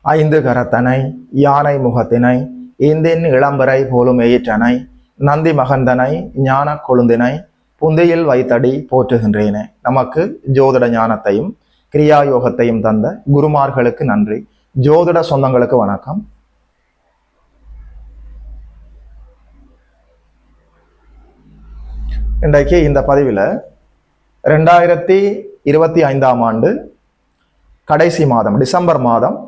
ஐந்து கரத்தனை யானை முகத்தினை இந்தின் இளம்பரை போலும் எயிற்றனை நந்தி மகந்தனை ஞான கொழுந்தினை புந்தையில் வைத்தடி போற்றுகின்றேனே. நமக்கு ஜோதிட ஞானத்தையும் கிரியா யோகத்தையும் தந்த குருமார்களுக்கு நன்றி. ஜோதிட சொந்தங்களுக்கு வணக்கம். இன்றைக்கு இந்த பதிவில் 2025 ஆண்டு கடைசி மாதம் டிசம்பர் மாதம்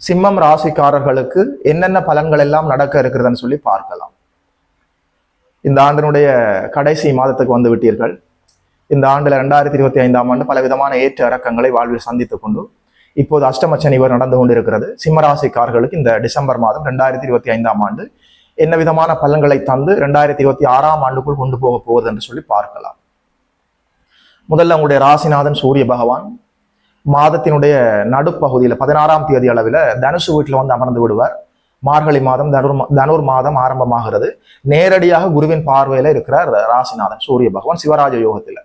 சிம்மம் ராசிக்காரர்களுக்கு என்னென்ன பலன்கள் எல்லாம் நடக்க இருக்கிறதுன்னு சொல்லி பார்க்கலாம். இந்த ஆண்டினுடைய கடைசி மாதத்துக்கு வந்து விட்டீர்கள். இந்த ஆண்டுல 2025 ஆண்டு பலவிதமான ஏற்ற இறக்கங்களை வாழ்வில் சந்தித்துக் கொண்டு இப்போது அஷ்டமச்சனி நடந்து கொண்டிருக்கிறது. சிம்மராசிக்காரர்களுக்கு இந்த டிசம்பர் மாதம் 2025 ஆண்டு என்ன விதமான பலன்களை தந்து 2026 ஆண்டுக்குள் கொண்டு போக போகுது என்று சொல்லி பார்க்கலாம். முதல்ல உங்களுடைய ராசிநாதன் சூரிய பகவான் மாதத்தினுடைய நடுப்பகுதியில் 16ஆம் தேதி அளவில் தனுசு வீட்டில் வந்து அமர்ந்து விடுவார். மார்கழி மாதம் தனுர் மாதம் ஆரம்பமாகிறது. நேரடியாக குருவின் பார்வையில இருக்கிறார் ராசிநாதன் சூரிய பகவான் சிவராஜ யோகத்தில்.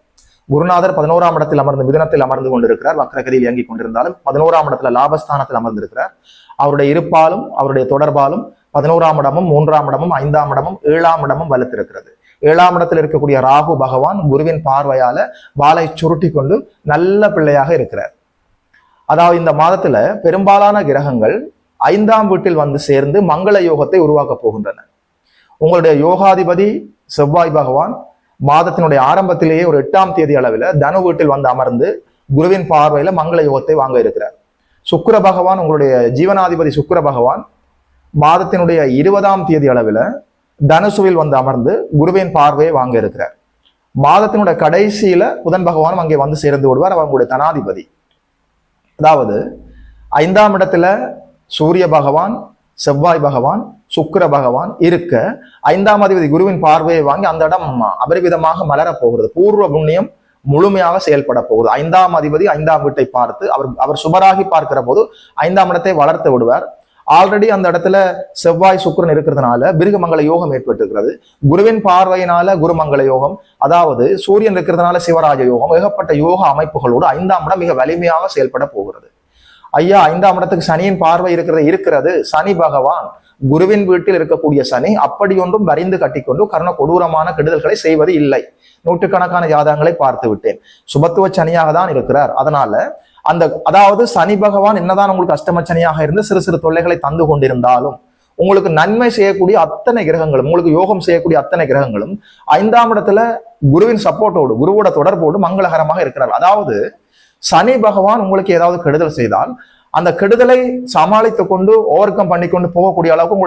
குருநாதர் 11ஆம் இடத்தில் அமர்ந்து மிதுனத்தில் அமர்ந்து கொண்டிருக்கிறார். வக்ரகதியில் இயங்கிக் கொண்டிருந்தாலும் 11ஆம் இடத்துல லாபஸ்தானத்தில் அமர்ந்திருக்கிறார். அவருடைய இருப்பாலும் அவருடைய தொடர்பாலும் 11ஆம் இடமும் 3ஆம் இடமும் 5ஆம் இடமும் 7ஆம் இடமும் வலுத்திருக்கிறது. 7ஆம் இடத்தில் இருக்கக்கூடிய ராகு பகவான் குருவின் பார்வையால வாளை சுருட்டி கொண்டு நல்ல பிள்ளையாக இருக்கிறார். அதாவது இந்த மாதத்துல பெரும்பாலான கிரகங்கள் 5ஆம் வீட்டில் வந்து சேர்ந்து மங்கள யோகத்தை உருவாக்க போகின்றன. உங்களுடைய யோகாதிபதி செவ்வாய் பகவான் மாதத்தினுடைய ஆரம்பத்திலேயே ஒரு 8ஆம் தேதி அளவில் தனு வீட்டில் வந்து அமர்ந்து குருவின் பார்வையில மங்கள யோகத்தை வாங்க இருக்கிறார். சுக்கிர பகவான் உங்களுடைய ஜீவனாதிபதி சுக்கிர பகவான் மாதத்தினுடைய 20ஆம் தேதி அளவில் தனுசுவில் வந்து அமர்ந்து குருவின் பார்வையை வாங்க இருக்கிறார். மாதத்தினுடைய கடைசியில புதன் பகவானும் அங்கே வந்து சேர்ந்து விடுவார். அவங்களுடைய தனாதிபதி. அதாவது 5ஆம் இடத்துல சூரிய பகவான் செவ்வாய் பகவான் சுக்கிர பகவான் இருக்க 5ஆம் அதிபதி குருவின் பார்வையை வாங்கி அந்த இடம் அபரிவிதமாக மலரப் போகிறது. பூர்வ புண்ணியம் முழுமையாக செயல்பட போகுது. 5ஆம் அதிபதி 5ஆம் வீட்டை பார்த்து அவர் சுபராகி பார்க்கிற போது 5ஆம் இடத்தை வளர்த்து விடுவார். ஆல்ரெடி அந்த இடத்துல செவ்வாய் சுக்கிரன் இருக்கிறதுனால பிருகமங்கல யோகம் ஏற்பட்டிருக்கிறது. குருவின் பார்வையினால குருமங்கல யோகம், அதாவது சூரியன் இருக்கிறதுனால சிவராஜ யோகம், ஏகப்பட்ட யோக அமைப்புகளோடு 5ஆம் இடம் மிக வலிமையாக செயல்பட போகிறது. ஐயா 5ஆம் இடத்துக்கு சனியின் பார்வை இருக்கிறது. சனி பகவான் குருவின் வீட்டில் இருக்கக்கூடிய சனி அப்படி ஒன்றும் வரிந்து கட்டிக்கொண்டு கர்ண கொடூரமான கெடுதல்களை செய்வது இல்லை. நூற்றுக்கணக்கான ஜாதகங்களை பார்த்து விட்டேன். சுபத்துவ சனியாக தான் இருக்கிறார். அதனால அதாவது சனி பகவான் என்னதான் உங்களுக்கு அஷ்டமச்சனியாக இருந்து சிறு சிறு தொல்லைகளை தந்து கொண்டிருந்தாலும் உங்களுக்கு நன்மை செய்யக்கூடிய அத்தனை கிரகங்களும், உங்களுக்கு யோகம் செய்யக்கூடிய அத்தனை கிரகங்களும் 5ஆம் இடத்துல குருவின் சப்போர்ட்டோடு குருவோட தொடர்போடு மங்களகரமாக இருக்கிறார். அதாவது சனி பகவான் உங்களுக்கு ஏதாவது கெடுதல் செய்தால் அந்த கெடுதலை சமாளித்து கொண்டு ஓவர் கம் பண்ணி கொண்டு போகக்கூடிய அளவுக்கு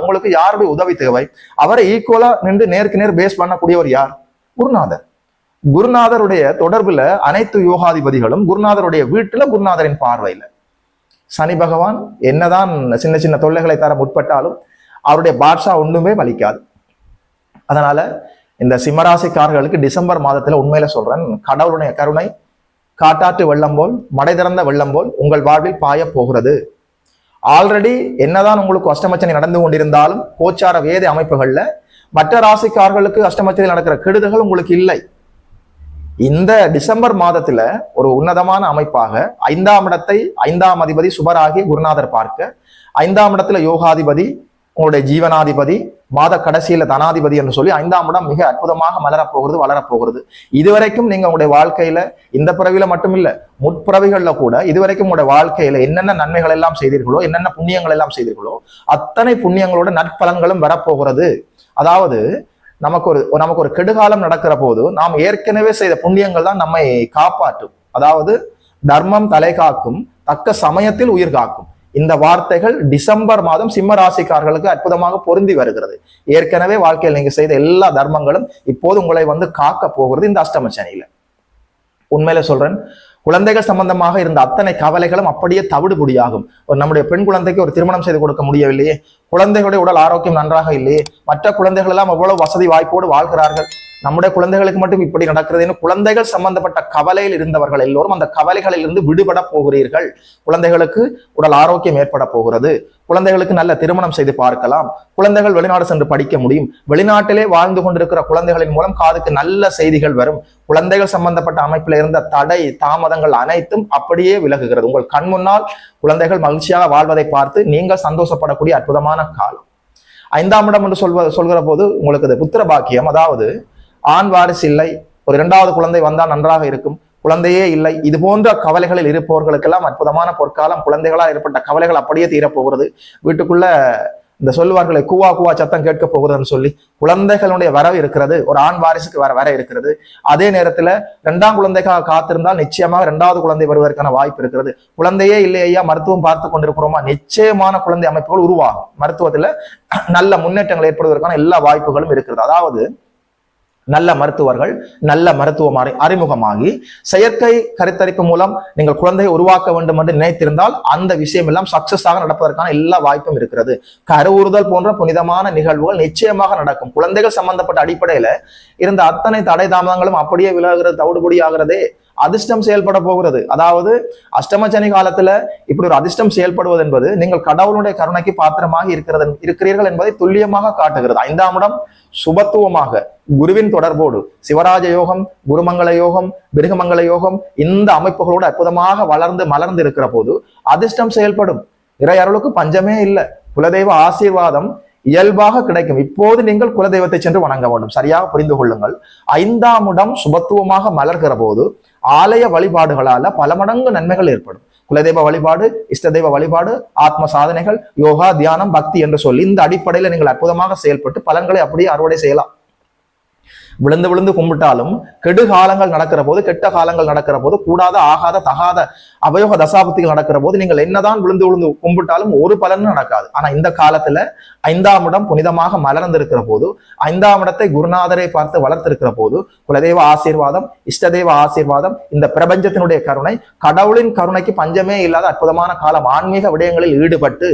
உங்களுக்கு யாருடைய உதவி தேவை? அவரை ஈக்குவலா நின்று நேருக்கு நேர் பேஸ் பண்ணக்கூடியவர் யார்? குருநாதர். குருநாதருடைய தொடர்புல அனைத்து யோகாதிபதிகளும் குருநாதருடைய வீட்டுல குருநாதரின் பார்வையில. சனி பகவான் என்னதான் சின்ன சின்ன தொல்லைகளை தர முற்பட்டாலும் அவருடைய பாட்ஷா ஒன்றுமே வலிக்காது. அதனால இந்த சிம்மராசிக்காரர்களுக்கு டிசம்பர் மாதத்துல உண்மையில சொல்றேன், கடவுளுடைய கருணை காட்டாற்று வெள்ளம் போல் மடை திறந்த வெள்ளம் போல் உங்கள் வாழ்வில் பாய போகிறது. ஆல்ரெடி என்னதான் உங்களுக்கு அஷ்டமச்சனி நடந்து கொண்டிருந்தாலும் கோச்சார வேத அமைப்புகள்ல மற்ற ராசிக்காரர்களுக்கு அஷ்டமச்சனில் நடக்கிற கெடுதல்கள் உங்களுக்கு இல்லை. இந்த டிசம்பர் மாதத்துல ஒரு உன்னதமான அமைப்பாக 5ஆம் இடத்தை 5ஆம் அதிபதி சுபராகி குருநாதர் பார்க்க, 5ஆம் இடத்துல யோகாதிபதி உங்களுடைய ஜீவனாதிபதி மாத கடைசியில தனாதிபதி என்று சொல்லி 5ஆம் இடம் மிக அற்புதமாக மலரப்போகிறது, வளரப்போகிறது. இதுவரைக்கும் நீங்க உங்களுடைய வாழ்க்கையில இந்த பிறவில மட்டும் இல்ல முற்பிறவிகள்ல கூட இதுவரைக்கும் உங்களுடைய வாழ்க்கையில என்னென்ன நன்மைகள் எல்லாம் செய்தீர்களோ, என்னென்ன புண்ணியங்கள் எல்லாம் செய்தீர்களோ அத்தனை புண்ணியங்களோட நற்பலன்களும் வரப்போகிறது. அதாவது நமக்கு ஒரு கெடுகாலம் நடக்கிற போது நாம் ஏற்கனவே செய்த புண்ணியங்கள் தான் நம்மை காப்பாற்றும். அதாவது தர்மம் தலை காக்கும், தக்க சமயத்தில் உயிர் காக்கும். இந்த வார்த்தைகள் டிசம்பர் மாதம் சிம்ம ராசிக்காரர்களுக்கு அற்புதமாக பொருந்தி வருகிறது. ஏற்கனவே வாழ்க்கையில் நீங்க செய்த எல்லா தர்மங்களும் இப்போது உங்களை வந்து காக்க போகிறது இந்த அஷ்டமச்சனியில. உண்மையில சொல்றேன், குழந்தைகள் சம்பந்தமாக இருந்த அத்தனை கவலைகளும் அப்படியே தவிடுபொடியாகும். நம்முடைய பெண் குழந்தைக்கு ஒரு திருமணம் செய்து கொடுக்க முடியவில்லையே, குழந்தைகளுடைய உடல் ஆரோக்கியம் நன்றாக இல்லையே, மற்ற குழந்தைகள் எல்லாம் எவ்வளவு வசதி வாய்ப்போடு வாழ்கிறார்கள், நம்முடைய குழந்தைகளுக்கு மட்டும் இப்படி நடக்கிறது. குழந்தைகள் சம்பந்தப்பட்ட கவலையில் இருந்தவர்கள் எல்லோரும் அந்த கவலைகளில் இருந்து விடுபட போகிறீர்கள். குழந்தைகளுக்கு உடல் ஆரோக்கியம் ஏற்பட போகிறது. குழந்தைகளுக்கு நல்ல திருமணம் செய்து பார்க்கலாம். குழந்தைகள் வெளிநாடு சென்று படிக்க முடியும். வெளிநாட்டிலே வாழ்ந்து கொண்டிருக்கிற குழந்தைகளின் மூலம் காதுக்கு நல்ல செய்திகள் வரும். குழந்தைகள் சம்பந்தப்பட்ட அமைப்பில் இருந்த தடை தாமதங்கள் அனைத்தும் அப்படியே விலகுகிறது. உங்கள் கண் முன்னால் குழந்தைகள் மகிழ்ச்சியாக வாழ்வதை பார்த்து நீங்கள் சந்தோஷப்படக்கூடிய அற்புதமான காலம். 5ஆம் இடம் என்று சொல்கிற போது உங்களுக்கு இது புத்திர பாக்கியம், அதாவது ஆண் வாரிசு இல்லை, ஒரு 2வது குழந்தை வந்தால் நன்றாக இருக்கும், குழந்தையே இல்லை, இது போன்ற கவலைகளில் இருப்பவர்களுக்கெல்லாம் அற்புதமான பொற்காலம். குழந்தைகளால் ஏற்பட்ட கவலைகள் அப்படியே தீரப்போகிறது. வீட்டுக்குள்ள இந்த சொல்லுவார்களை கூவா கூவா சத்தம் கேட்க போகுதுன்னு சொல்லி குழந்தைகளுடைய வரவு இருக்கிறது. ஒரு ஆண் வாரிசுக்கு வர இருக்கிறது. அதே நேரத்துல 2ஆம் குழந்தைக்காக காத்திருந்தால் நிச்சயமாக 2வது குழந்தை வருவதற்கான வாய்ப்பு இருக்கிறது. குழந்தையே இல்லையா, மருத்துவம் பார்த்து கொண்டிருக்கிறோமா, நிச்சயமான குழந்தை அமைப்புகள் உருவாகும். மருத்துவத்துல நல்ல முன்னேற்றங்கள் ஏற்படுவதற்கான எல்லா வாய்ப்புகளும் இருக்கிறது. அதாவது நல்ல மருத்துவர்கள் நல்ல மருத்துவ அறிமுகமாகி செயற்கை கருத்தரிப்பு மூலம் நீங்கள் குழந்தையை உருவாக்க வேண்டும் என்று நினைத்திருந்தால் அந்த விஷயம் எல்லாம் சக்சஸாக நடப்பதற்கான எல்லா வாய்ப்பும் இருக்கிறது. கருவுறுதல் போன்ற புனிதமான நிகழ்வுகள் நிச்சயமாக நடக்கும். குழந்தைகள் சம்பந்தப்பட்ட அடிப்படையில இருந்த அத்தனை தடை தாமதங்களும் அப்படியே விலகுகிறது, தவிடுபடி ஆகிறதே. அதிர்ஷ்டம் செயல்பட போகிறது. அதாவது அஷ்டமச்சனி காலத்துல இப்படி ஒரு அதிர்ஷ்டம் செயல்படுவது என்பது நீங்கள் கடவுளுடைய கருணைக்கு பாத்திரமாக இருக்கிறீர்கள் என்பதை துல்லியமாக காட்டுகிறது. 5ஆம் இடம் சுபத்துவமாக குருவின் தொடர்போடு சிவராஜ யோகம், குருமங்கள யோகம், பிருகமங்கள யோகம் இந்த அமைப்புகளோடு அற்புதமாக வளர்ந்து மலர்ந்து இருக்கிற போது அதிர்ஷ்டம் செயல்படும். இறை அருளுக்கு பஞ்சமே இல்லை. குலதெய்வ ஆசீர்வாதம் இயல்பாக கிடைக்கும். இப்போது நீங்கள் குலதெய்வத்தை சென்று வணங்க வேண்டும். சரியாக புரிந்து கொள்ளுங்கள். 5ஆம் இடம் சுபத்துவமாக மலர்கிற போது ஆலய வழிபாடுகளால பல மடங்கு நன்மைகள் ஏற்படும். குலதெய்வ வழிபாடு, இஷ்ட தெய்வ வழிபாடு, ஆத்ம சாதனைகள், யோகா, தியானம், பக்தி என்று சொல்லி இந்த அடிப்படையில நீங்கள் அற்புதமாக செயல்பட்டு பலன்களை அப்படியே அறுவடை செய்யலாம். விழுந்து விழுந்து கும்பிட்டாலும் கெடு காலங்கள் நடக்கிற போது, கெட்ட காலங்கள் நடக்கிற போது, கூடாத ஆகாத தகாத அவயோக தசாபுத்திகள் நடக்கிற போது நீங்கள் என்னதான் விழுந்து விழுந்து கும்பிட்டாலும் ஒரு பலனும் நடக்காது. ஆனா இந்த காலத்துல 5ஆம் இடம் புனிதமாக மலர்ந்திருக்கிற போது, 5ஆம் இடத்தை குருநாதரை பார்த்து வளர்த்திருக்கிற போது குலதெய்வ ஆசீர்வாதம், இஷ்டதெய்வ ஆசீர்வாதம், இந்த பிரபஞ்சத்தினுடைய கருணை, கடவுளின் கருணைக்கு பஞ்சமே இல்லாத அற்புதமான காலம். ஆன்மீக விடயங்களில் ஈடுபட்டு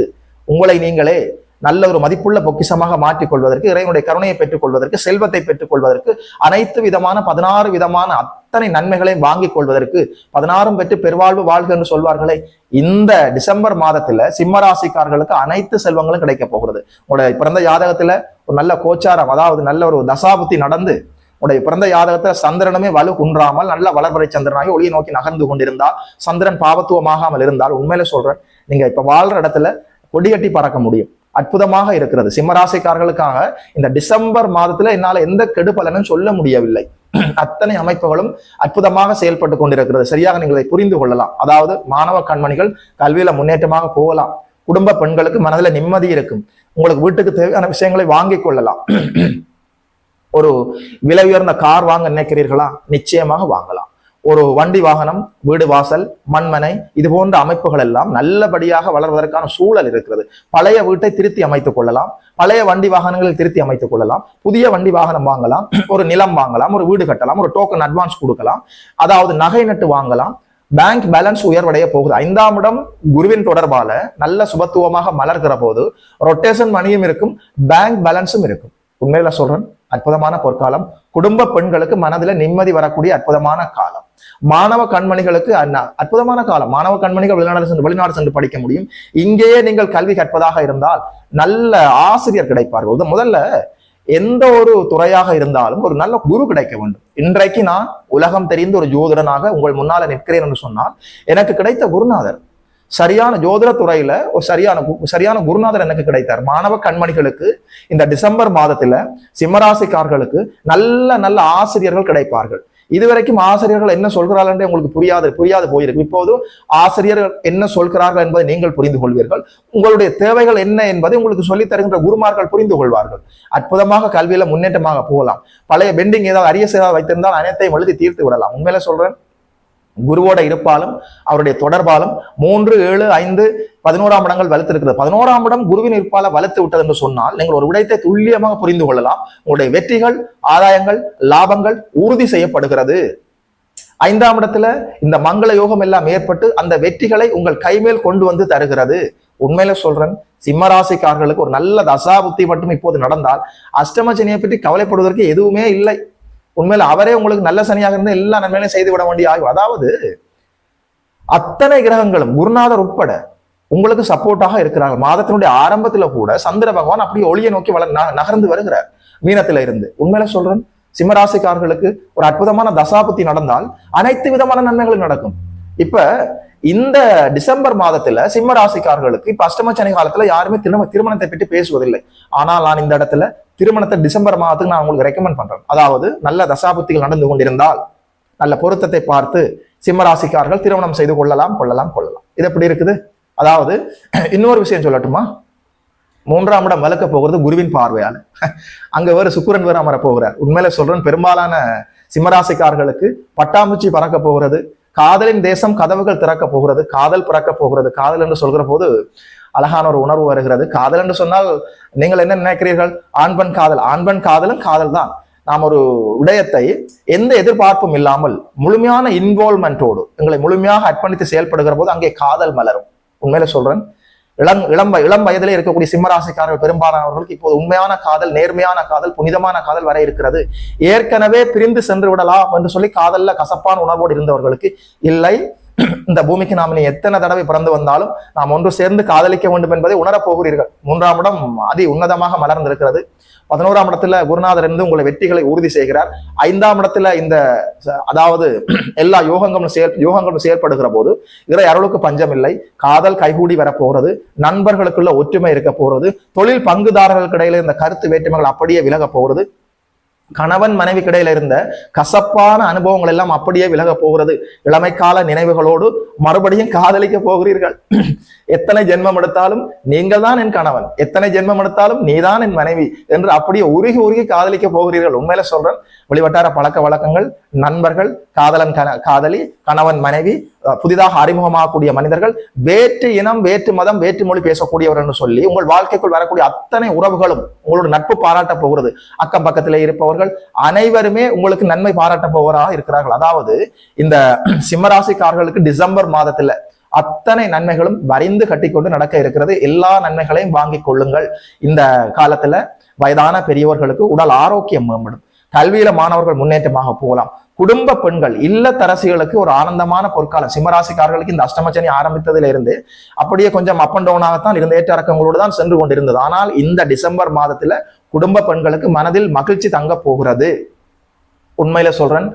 உங்களை நீங்களே நல்ல ஒரு மதிப்புள்ள பொக்கிஷமாக மாற்றிக் கொள்வதற்கு, இறைவனுடைய கருணையை பெற்றுக் கொள்வதற்கு, செல்வத்தை பெற்றுக் கொள்வதற்கு, அனைத்து விதமான 16 விதமான அத்தனை நன்மைகளை வாங்கிக் கொள்வதற்கு, 16 பெற்று பெருவாழ்வு வாழ்க என்று சொல்வார்களே, இந்த டிசம்பர் மாதத்துல சிம்மராசிக்காரர்களுக்கு அனைத்து செல்வங்களும் கிடைக்க போகிறது. உங்களுடைய பிறந்த ஜாதகத்துல ஒரு நல்ல கோச்சாரம், அதாவது நல்ல ஒரு தசாபுத்தி நடந்து உடைய பிறந்த ஜாதகத்துல சந்திரனுமே வலு குன்றாமல் நல்ல வளர்பறை சந்திரனாகி ஒளியை நோக்கி நகர்ந்து கொண்டிருந்தால், சந்திரன் பாவத்துவமாகாமல் இருந்தால், உண்மையில சொல்றேன், நீங்க இப்ப வாழ்ற இடத்துல கொடிகட்டி பறக்க முடியும். அற்புதமாக இருக்கிறது. சிம்மராசிக்காரர்களுக்காக இந்த டிசம்பர் மாதத்துல என்னால எந்த கெடு பலனும் சொல்ல முடியவில்லை. அத்தனை அமைப்புகளும் அற்புதமாக செயல்பட்டு கொண்டிருக்கிறது. சரியாக நீங்கள் இதை புரிந்து கொள்ளலாம். அதாவது மாணவ கண்மணிகள் கல்வியில முன்னேற்றமாக போகலாம். குடும்ப பெண்களுக்கு மனதில் நிம்மதி இருக்கும். உங்களுக்கு வீட்டுக்கு தேவையான விஷயங்களை வாங்கிக் கொள்ளலாம். ஒரு விலை உயர்ந்த கார் வாங்க நினைக்கிறீர்களா? நிச்சயமாக வாங்கலாம். ஒரு வண்டி வாகனம், வீடு வாசல், மண்மனை, இது போன்ற அமைப்புகள் எல்லாம் நல்லபடியாக வளர்வதற்கான சூழல் இருக்கிறது. பழைய வீட்டை திருத்தி அமைத்துக் கொள்ளலாம், பழைய வண்டி வாகனங்களில் திருத்தி அமைத்துக் கொள்ளலாம், புதிய வண்டி வாகனம் வாங்கலாம், ஒரு நிலம் வாங்கலாம், ஒரு வீடு கட்டலாம், ஒரு டோக்கன் அட்வான்ஸ் கொடுக்கலாம், அதாவது நகை நட்டு வாங்கலாம். பேங்க் பேலன்ஸ் உயர்வடைய போகுது. 5ஆம் இடம் குருவின் தொடர்பால நல்ல சுபத்துவமாக மலர்கிற போது ரொட்டேஷன் மணியும் இருக்கும், பேங்க் பேலன்ஸும் இருக்கும். உண்மையில சொல்றேன், அற்புதமான பொற்காலம். குடும்ப பெண்களுக்கு மனதில் நிம்மதி வரக்கூடிய அற்புதமான காலம். மாணவ கண்மணிகளுக்கு அற்புதமான காலம். மாணவ கண்மணிகள் வெளிநாடு சென்று படிக்க முடியும். இங்கேயே நீங்கள் கல்வி கற்பதாக இருந்தால் நல்ல ஆசிரியர் கிடைப்பார்கள். முதல்ல எந்த ஒரு துறையாக இருந்தாலும் ஒரு நல்ல குரு கிடைக்க வேண்டும். இன்றைக்கு நான் உலகம் தெரிந்த ஒரு ஜோதிடனாக உங்கள் முன்னால நிற்கிறேன் என்று சொன்னால் எனக்கு கிடைத்த குருநாதர் சரியான ஜோதிட துறையில ஒரு சரியான குருநாதர் எனக்கு கிடைத்தார். மாணவ கண்மணிகளுக்கு இந்த டிசம்பர் மாதத்துல சிம்மராசிக்காரர்களுக்கு நல்ல ஆசிரியர்கள் கிடைப்பார்கள். இதுவரைக்கும் ஆசிரியர்கள் என்ன சொல்கிறார்கள் உங்களுக்கு புரியாது போயிருக்கு. இப்போது ஆசிரியர்கள் என்ன சொல்கிறார்கள் என்பதை நீங்கள் புரிந்து கொள்வீர்கள். உங்களுடைய தேவைகள் என்ன என்பதை உங்களுக்கு சொல்லித் தருகின்ற குருமார்கள் புரிந்து கொள்வார்கள். அற்புதமாக கல்வியில முன்னேற்றமாக போகலாம். பழைய பெண்டிங் ஏதாவது அரியஸ் ஏதாவது வைத்திருந்தால் அனைத்தையும் எழுதி தீர்த்து விடலாம். உண்மையில சொல்றேன், குருவோட இருப்பாலும் அவருடைய தொடர்பாலும் 3, 7, 5, 11ஆம் இடங்கள் வலுத்திருக்கிறது. 11ஆம் இடம் குருவின் இருப்பால வலுத்து விட்டது என்று சொன்னால் நீங்கள் ஒரு விடயத்தை துல்லியமாக புரிந்து கொள்ளலாம். உங்களுடைய வெற்றிகள், ஆதாயங்கள், லாபங்கள் உறுதி செய்யப்படுகிறது. 5ஆம் இடத்துல இந்த மங்கள யோகம் எல்லாம் ஏற்பட்டு அந்த வெற்றிகளை உங்கள் கைமேல் கொண்டு வந்து தருகிறது. உண்மையில சொல்றேன், சிம்மராசிக்காரர்களுக்கு ஒரு நல்ல தசாபுத்தி மட்டும் இப்போது நடந்தால் அஷ்டம சனியை பற்றி கவலைப்படுவதற்கு எதுவுமே இல்லை. உண்மையில அவரே உங்களுக்கு நல்ல சனியாக இருந்து எல்லா நன்மைகளையும் செய்து விட வேண்டிய ஆகும். அதாவது அத்தனை கிரகங்களும் குருநாதர் உட்பட உங்களுக்கு சப்போர்ட்டாக இருக்கிறார்கள். மாதத்தினுடைய ஆரம்பத்துல கூட சந்திர பகவான் அப்படியே ஒளியை நோக்கி நகர்ந்து வருகிறார் மீனத்துல இருந்து. உண்மையில சொல்றேன், சிம்மராசிக்காரர்களுக்கு ஒரு அற்புதமான தசாபுத்தி நடந்தால் அனைத்து விதமான நன்மைகளும் நடக்கும். இப்ப இந்த டிசம்பர் மாதத்துல சிம்ம ராசிக்காரர்களுக்கு இப்ப அஷ்டமச்சனி காலத்துல யாருமே திருமணத்தை பற்றி பேசுவதில்லை. ஆனால் நான் இந்த இடத்துல திருமணத்தை டிசம்பர் மாதத்துக்கு நான் உங்களுக்கு ரெக்கமெண்ட் பண்றேன். அதாவது நல்ல தசாபுத்திகள் நடந்து கொண்டிருந்தால் நல்ல பொருத்தத்தை பார்த்து சிம்ம ராசிக்காரர்கள் திருமணம் செய்து கொள்ளலாம். இது எப்படி இருக்குது? அதாவது இன்னொரு விஷயம் சொல்லட்டுமா? 3ஆம் இடம் வளர்க்க போகிறது குருவின் பார்வையால். அங்க வேறு சுக்கிரன் வேறு அமர போகிறார். உண்மையில சொல்றேன், பெரும்பாலான சிம்மராசிக்காரர்களுக்கு பட்டாம்பூச்சி பறக்க போகிறது. காதலின் தேசம் கதவுகள் திறக்க போகிறது. காதல் பிறக்க போகிறது. காதல் என்று சொல்கிற போது அழகான ஒரு உணர்வு வருகிறது. காதல் என்று சொன்னால் நீங்கள் என்ன நினைக்கிறீர்கள்? ஆண்பன் காதல். ஆண்பன் காதலும் காதல் தான். நாம் ஒரு விடயத்தை எந்த எதிர்பார்ப்பும் இல்லாமல் முழுமையான இன்வால்மெண்டோடு எங்களை முழுமையாக அர்ப்பணித்து செயல்படுகிற போது அங்கே காதல் மலரும். உண்மையில சொல்றேன், இளம் வயதிலே இருக்கக்கூடிய சிம்மராசிக்காரர்கள் பெரும்பாலானவர்களுக்கு இப்போது உண்மையான காதல், நேர்மையான காதல், புனிதமான காதல் வர இருக்கிறது. ஏற்கனவே பிரிந்து சென்று விடலாம் என்று சொல்லி காதல்ல கசப்பான உணர்வோடு இருந்தவர்களுக்கு இல்லை, இந்த பூமிக்கு நாம் எத்தனை தடவை பிறந்து வந்தாலும் நாம் ஒன்று சேர்ந்து காதலிக்க வேண்டும் என்பதை உணரப் போகிறீர்கள். 3ஆம் இடம் அதி உன்னதமாக மலர்ந்திருக்கிறது. 11ஆம் இடத்துல குருநாதர் இருந்து உங்களை வெற்றிகளை உறுதி செய்கிறார். 5ஆம் இடத்துல இந்த அதாவது எல்லா யோகங்களும் செயல்படுகிற போது இறை அருளுக்கு பஞ்சம் இல்லை. காதல் கைகூடி வரப்போறது, நண்பர்களுக்குள்ள ஒற்றுமை இருக்க போறது, தொழில் பங்குதாரர்களுக்கு இடையில இந்த கருத்து வேற்றுமைகள் அப்படியே விலக போகிறது, கணவன் மனைவி கிடையில இருந்த கசப்பான அனுபவங்கள் எல்லாம் அப்படியே விலக போகிறது. இளமைக்கால நினைவுகளோடு மறுபடியும் காதலிக்க போகிறீர்கள். எத்தனை ஜென்மம் எடுத்தாலும் நீங்கள் தான் என் கணவன், எத்தனை ஜென்மம் எடுத்தாலும் நீதான் என் மனைவி என்று அப்படியே உருகி காதலிக்க போகிறீர்கள். உண்மையில சொல்றேன், வெளிவட்டார பழக்க வழக்கங்கள், நண்பர்கள், காதலி, கணவன் மனைவி, புதிதாக அறிமுகமாகக்கூடிய மனிதர்கள், வேற்று இனம், வேற்று மதம், வேற்று மொழி பேசக்கூடியவர் என்று சொல்லி உங்கள் வாழ்க்கைக்குள் வரக்கூடிய அத்தனை உறவுகளும் உங்களோட நட்பு பாராட்ட போகிறது. அக்கம் பக்கத்திலே இருப்பவர்கள் அனைவருமே உங்களுக்கு நன்மை பாராட்ட போவராக இருக்கிறார்கள். அதாவது இந்த சிம்மராசிக்காரர்களுக்கு டிசம்பர் மாதத்துல அத்தனை நன்மைகளும் வரிந்து கட்டிக்கொண்டு நடக்க இருக்கிறது. எல்லா நன்மைகளையும் வாங்கிக் கொள்ளுங்கள். இந்த காலத்துல வயதான பெரியவர்களுக்கு உடல் ஆரோக்கியம் மேம்படும். கல்வியில மாணவர்கள் முன்னேற்றமாக போகலாம். குடும்ப பெண்கள், இல்லத்தரசிகளுக்கு ஒரு ஆனந்தமான பொற்காலம். சிம்மராசிக்காரர்களுக்கு இந்த அஷ்டமச்சனி ஆரம்பித்ததில இருந்து அப்படியே கொஞ்சம் அப் அண்ட் டவுனாகத்தான் இருந்த, ஏற்ற இறக்கங்களோடு தான் சென்று கொண்டிருந்தது. ஆனால் இந்த டிசம்பர் மாதத்துல குடும்ப பெண்களுக்கு மனதில் மகிழ்ச்சி தங்க போகிறது. உண்மையில சொல்றேன்,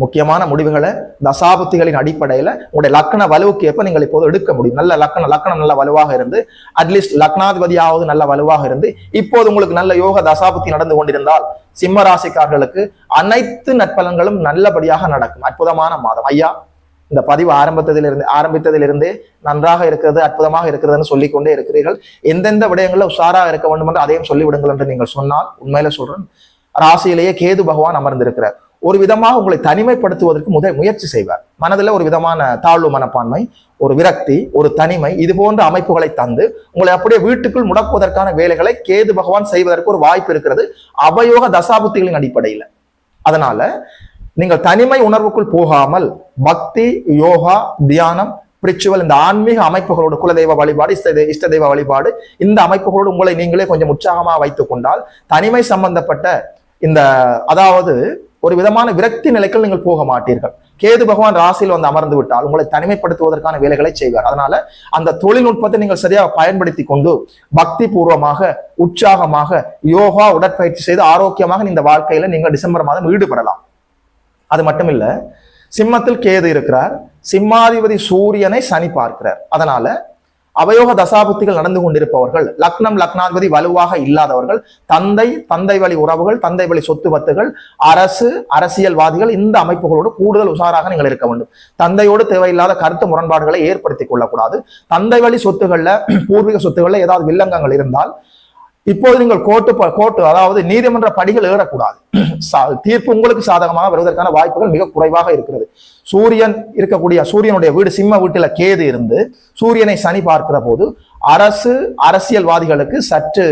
முக்கியமான முடிவுகளை தசாபுத்திகளின் அடிப்படையில உங்களுடைய லக்ன வலுவுக்கு ஏற்ப நீங்கள் இப்போது எடுக்க முடியும். நல்ல லக்னம் நல்ல வலுவாக இருந்து, அட்லீஸ்ட் லக்னாதிபதியாவது நல்ல வலுவாக இருந்து, இப்போது உங்களுக்கு நல்ல யோக தசாபுத்தி நடந்து கொண்டிருந்தால் சிம்ம ராசிக்காரர்களுக்கு அனைத்து நற்பலன்களும் நல்லபடியாக நடக்கும். அற்புதமான மாதம். ஐயா, இந்த பதிவு ஆரம்பித்ததிலிருந்தே நன்றாக இருக்கிறது, அற்புதமாக இருக்கிறதுன்னு சொல்லிக்கொண்டே இருக்கிறீர்கள். எந்தெந்த விடயங்கள்ல உஷாராக இருக்க வேண்டும் என்று அதையும் சொல்லிவிடுங்கள் என்று நீங்கள் சொன்னால், உண்மையில சொல்றேன், ராசியிலேயே கேது பகவான் அமர்ந்திருக்கிறார். ஒரு விதமாக உங்களை தனிமைப்படுத்துவதற்கு முயற்சி செய்வார். மனதில் ஒரு விதமான தாழ்வு மனப்பான்மை, ஒரு விரக்தி, ஒரு தனிமை, இது போன்ற அமைப்புகளை தந்து உங்களை அப்படியே வீட்டுக்குள் முடக்குவதற்கான வேலைகளை கேது பகவான் செய்வதற்கு ஒரு வாய்ப்பு இருக்கிறது, அவயோக தசாபுத்திகளின் அடிப்படையில். அதனால நீங்கள் தனிமை உணர்வுக்குள் போகாமல் பக்தி, யோகா, தியானம், பிரிச்சுவல், இந்த ஆன்மீக அமைப்புகளோடு, குலதெய்வ வழிபாடு, இஷ்ட தெய்வ வழிபாடு, இந்த அமைப்புகளோடு உங்களை நீங்களே கொஞ்சம் உற்சாகமாக வைத்துக் கொண்டால் தனிமை சம்பந்தப்பட்ட இந்த அதாவது ஒரு விதமான விரக்தி நிலைக்குள் நீங்கள் போக மாட்டீர்கள். கேது பகவான் ராசியில் வந்து அமர்ந்து விட்டால் உங்களை தனிமைப்படுத்துவதற்கான வேலைகளை செய்வார். அதனால அந்த தொழில்நுட்பத்தை நீங்கள் சரியாக பயன்படுத்தி கொண்டு பக்தி பூர்வமாக, உற்சாகமாக யோகா உடற்பயிற்சி செய்து ஆரோக்கியமாக இந்த வாழ்க்கையில நீங்கள் டிசம்பர் மாதம் ஈடுபடலாம். அது மட்டும் இல்ல, சிம்மத்தில் கேது இருக்கிறார், சிம்மாதிபதி சூரியனை சனி பார்க்கிறார். அதனால அவயோக தசாபுத்திகள் நடந்து கொண்டிருப்பவர்கள், லக்னம் லக்னாதிபதி வலுவாக இல்லாதவர்கள், தந்தை வழி உறவுகள், தந்தை வழி சொத்து பத்துகள், அரசியல்வாதிகள், இந்த அமைப்புகளோடு கூடுதல் உஷாராக நீங்கள் இருக்க வேண்டும். தந்தையோடு தேவையில்லாத கருத்து முரண்பாடுகளை ஏற்படுத்திக் கொள்ளக்கூடாது. தந்தை வழி சொத்துக்கள்ல, பூர்வீக சொத்துக்கள்ல ஏதாவது வில்லங்கங்கள் இருந்தால் இப்போது நீங்கள் கோர்ட்டு அதாவது நீதிமன்ற படிகள் ஏறக்கூடாது. தீர்ப்பு உங்களுக்கு சாதகமாக வருவதற்கான வாய்ப்புகள் மிக குறைவாக இருக்கிறது. சூரியனுடைய வீடு சிம்ம வீட்டில கேது இருந்து சூரியனை சனி பார்க்கிற போது அரசியல்வாதிகளுக்கு சற்று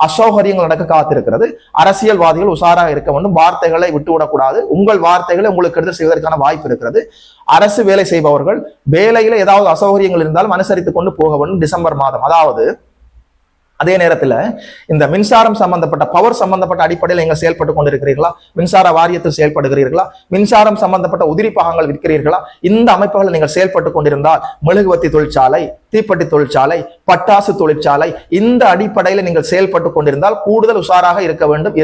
அசௌகரியங்கள் நடக்க காத்திருக்கிறது. அரசியல்வாதிகள் உஷாராக இருக்க வேண்டும். வார்த்தைகளை விட்டுவிடக்கூடாது. உங்கள் வார்த்தைகளை உங்களுக்கு எடுத்து செய்வதற்கான வாய்ப்பு இருக்கிறது. அரசு வேலை செய்பவர்கள் வேலையில ஏதாவது அசௌகரியங்கள் இருந்தாலும் அனுசரித்துக் கொண்டு போக வேண்டும். டிசம்பர் மாதம், அதாவது அதே நேரத்தில் இந்த மின்சாரம் சம்பந்தப்பட்ட பவர் சம்பந்தப்பட்ட அடிப்படையில் நீங்கள் செயல்பட்டு கொண்டிருக்கிறீர்களா? மின்சார வாரியத்தில் செயல்படுகிறீர்களா? மின்சாரம் சம்பந்தப்பட்ட உதிரி பாகங்கள் விற்கிறீர்களா? இந்த அமைப்புகள் நீங்கள் செயல்பட்டு கொண்டிருந்தால் மெழுகுவத்தி தொழிற்சாலை, தீப்பெட்டி தொழிற்சாலை, பட்டாசு தொழிற்சாலை, இந்த அடிப்படையில் நீங்கள் செயல்பட்டு கொண்டிருந்தால் கூடுதல் உஷாராக இருக்க வேண்டும்.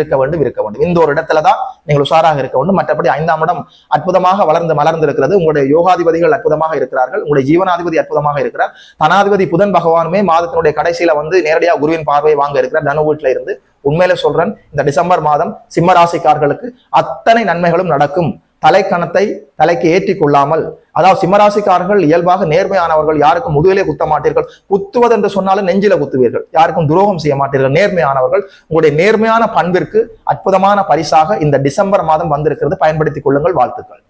இந்த ஒரு இடத்துல தான் நீங்கள் உஷாராக இருக்க வேண்டும். மற்றபடி 5ஆம் இடம் அற்புதமாக மலர்ந்திருக்கிறது. உங்களுடைய யோகாதிபதிகள் அற்புதமாக இருக்கிறார்கள். உங்களுடைய ஜீவனாதிபதி அற்புதமாக இருக்கிறார். தனாதிபதி புதன் பகவானுமே மாதத்தினுடைய கடைசியில நேரடியாக குருவின் பார்வை வாங்க இருக்கிறார் தனு வீட்டில இருந்து. உண்மையில சொல்றேன், இந்த டிசம்பர் மாதம் சிம்ம ராசிக்காரர்களுக்கு அத்தனை நன்மைகளும் நடக்கும். தலைக்கணத்தை தலைக்கு ஏற்றி கொள்ளாமல், அதாவது சிம்மராசிக்காரர்கள் இயல்பாக நேர்மையானவர்கள், யாருக்கும் முதுகிலே குத்த மாட்டீர்கள். குத்துவது என்று சொன்னாலும் நெஞ்சில குத்துவீர்கள், யாருக்கும் துரோகம் செய்ய மாட்டீர்கள், நேர்மையானவர்கள். உங்களுடைய நேர்மையான பண்பிற்கு அற்புதமான பரிசாக இந்த டிசம்பர் மாதம் வந்திருக்கிறது. பயன்படுத்திக் கொள்ளுங்கள். வாழ்த்துக்கள்.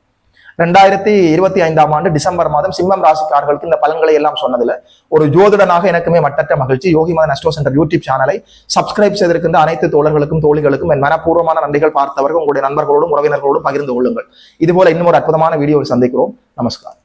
2025ஆம் ஆண்டு டிசம்பர் மாதம் சிம்மம் ராசிக்காரர்களுக்கு இந்த பலன்களை எல்லாம் சொன்னதுல ஒரு ஜோதிடனாக எனக்குமே மட்டற்ற மகிழ்ச்சி. யோகி மதன் அஸ்ட்ரோ சென்டர் யூடியூப் சேனலை சப்ஸ்கிரைப் செய்திருக்கின்ற அனைத்து தோழர்களுக்கும் தோழிகளுக்கும் என் மனப்பூர்வமான நன்றிகள். பார்த்தவர்கள் உங்களுடைய நண்பர்களோடும் உறவினர்களோடும் பகிர்ந்து கொள்ளுங்கள். இதுபோல இன்னும் ஒரு அற்புதமான வீடியோவில் சந்திக்கிறோம். நமஸ்காரம்.